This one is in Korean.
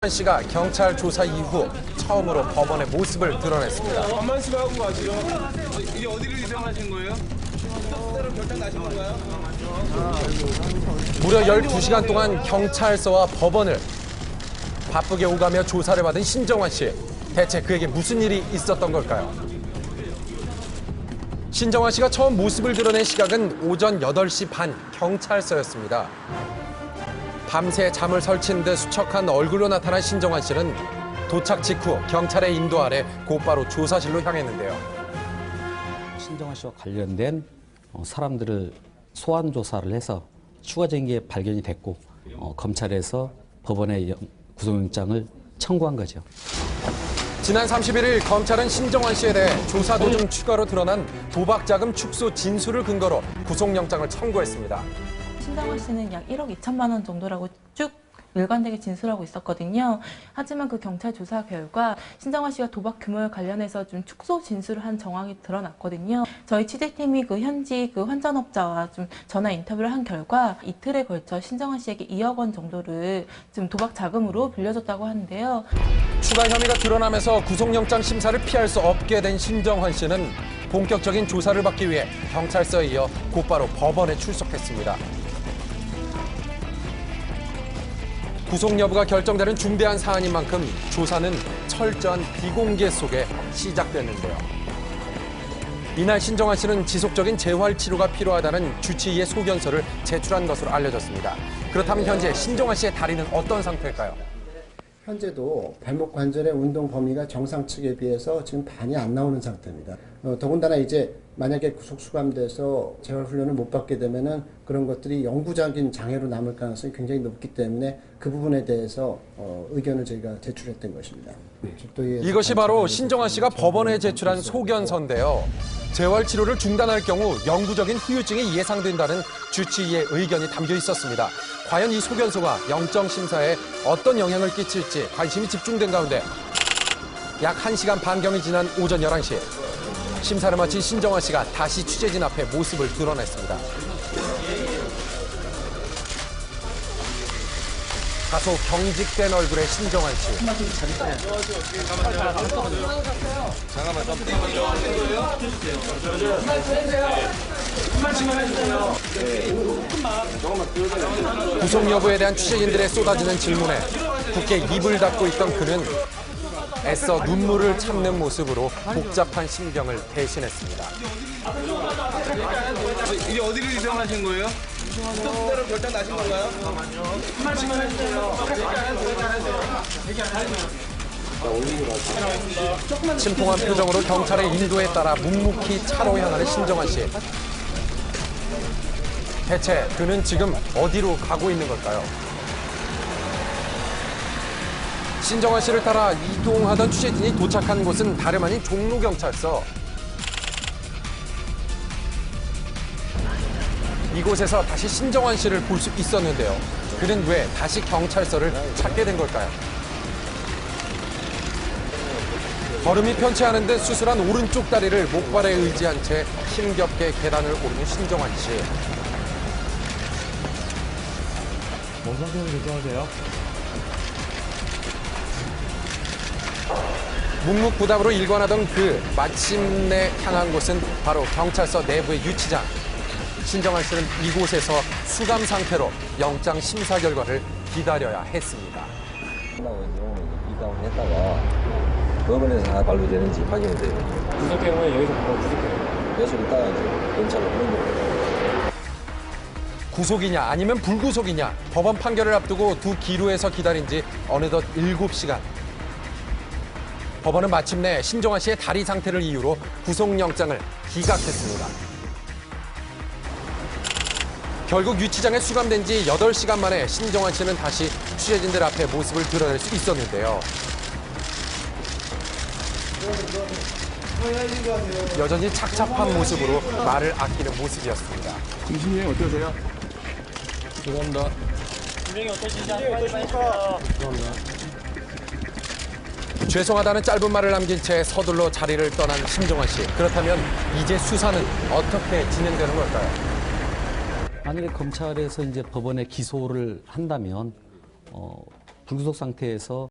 씨가 경찰 조사 이후 처음으로 법원의 모습을 드러냈습니다. 한 말씀하고 가시죠. 이게 어디를 이동하신 거예요? 수사대로 결정 나신 건가요? 무려 12시간 동안 경찰서와 법원을 바쁘게 오가며 조사를 받은 신정환 씨. 대체 그에게 무슨 일이 있었던 걸까요? 신정환 씨가 처음 모습을 드러낸 시각은 오전 8시 반 경찰서였습니다. 밤새 잠을 설친 듯 수척한 얼굴로 나타난 신정환 씨는 도착 직후 경찰의 인도 아래 곧바로 조사실로 향했는데요. 신정환 씨와 관련된 사람들을 소환 조사를 해서 추가적인 게 발견이 됐고 검찰에서 법원에 구속영장을 청구한 거죠. 지난 31일 검찰은 신정환 씨에 대해 조사 도중 추가로 드러난 도박자금 축소 진술을 근거로 구속영장을 청구했습니다. 신정환 씨는 약 1억 2천만 원 정도라고 쭉 일관되게 진술하고 있었거든요. 하지만 그 경찰 조사 결과 신정환 씨가 도박 규모에 관련해서 좀 축소 진술을 한 정황이 드러났거든요. 저희 취재팀이 그 현지 그 환전업자와 좀 전화 인터뷰를 한 결과 이틀에 걸쳐 신정환 씨에게 2억 원 정도를 좀 도박 자금으로 빌려줬다고 하는데요. 추가 혐의가 드러나면서 구속영장 심사를 피할 수 없게 된 신정환 씨는 본격적인 조사를 받기 위해 경찰서에 이어 곧바로 법원에 출석했습니다. 구속 여부가 결정되는 중대한 사안인 만큼 조사는 철저한 비공개 속에 시작됐는데요. 이날 신정환 씨는 지속적인 재활 치료가 필요하다는 주치의의 소견서를 제출한 것으로 알려졌습니다. 그렇다면 현재 신정환 씨의 다리는 어떤 상태일까요? 현재도 발목 관절의 운동 범위가 정상 측에 비해서 지금 반이 안 나오는 상태입니다. 더군다나 이제 만약에 구속 수감돼서 재활훈련을 못 받게 되면은 그런 것들이 영구적인 장애로 남을 가능성이 굉장히 높기 때문에 그 부분에 대해서 의견을 저희가 제출했던 것입니다. 이것이 바로 신정환 씨가 법원에 제출한 소견서인데요. 재활 치료를 중단할 경우 영구적인 후유증이 예상된다는 주치의의 의견이 담겨 있었습니다. 과연 이 소견서가 영장 심사에 어떤 영향을 끼칠지 관심이 집중된 가운데 약 1시간 반경이 지난 오전 11시 심사를 마친 신정환 씨가 다시 취재진 앞에 모습을 드러냈습니다. 다소 경직된 얼굴의 신정환 씨. 구속 여부에 대한 취재진들의 쏟아지는 질문에 굳게 입을 닫고 있던 그는 애써 눈물을 참는 모습으로 복잡한 심경을 대신했습니다. 이게 어디를 이동하신 거예요? 수사대로 결정 나신 건가요? 한 말씀만 해주세요. 침통한 표정으로 경찰의 인도에 따라 묵묵히 차로 향하는 신정환 씨. 대체 그는 지금 어디로 가고 있는 걸까요? 신정환 씨를 따라 이동하던 취재진이 도착한 곳은 다름 아닌 종로경찰서. 이곳에서 다시 신정환 씨를 볼 수 있었는데요. 그는 왜 다시 경찰서를 찾게 된 걸까요? 걸음이 편치 않은 듯 수술한 오른쪽 다리를 목발에 의지한 채 힘겹게 계단을 오르는 신정환 씨. 뭔 상태로 결정하세요? 묵묵부답으로 일관하던 그 마침내 향한 곳은 바로 경찰서 내부의 유치장. 신정환 씨는 이곳에서 수감 상태로 영장 심사 결과를 기다려야 했습니다. 이다운했다가 법원에서 발부되는지 확인이 돼요. 구속되면 여기서 바로 구속돼요. 그래서 이따가 이제 경찰로 오는 거예요. 구속이냐 아니면 불구속이냐 법원 판결을 앞두고 두 기루에서 기다린 지 어느덧 7시간. 법원은 마침내 신정환 씨의 다리 상태를 이유로 구속영장을 기각했습니다. 결국 유치장에 수감된 지 8시간 만에 신정환 씨는 다시 취재진들 앞에 모습을 드러낼 수 있었는데요. 여전히 착잡한 모습으로 말을 아끼는 모습이었습니다. 김신영 어떠세요? 죄송합니다. 진행이 어떠신지 죄송합니다. 죄송하다는 짧은 말을 남긴 채 서둘러 자리를 떠난 신정환 씨. 그렇다면 이제 수사는 어떻게 진행되는 걸까요? 만약에 검찰에서 이제 법원에 기소를 한다면 불구속 상태에서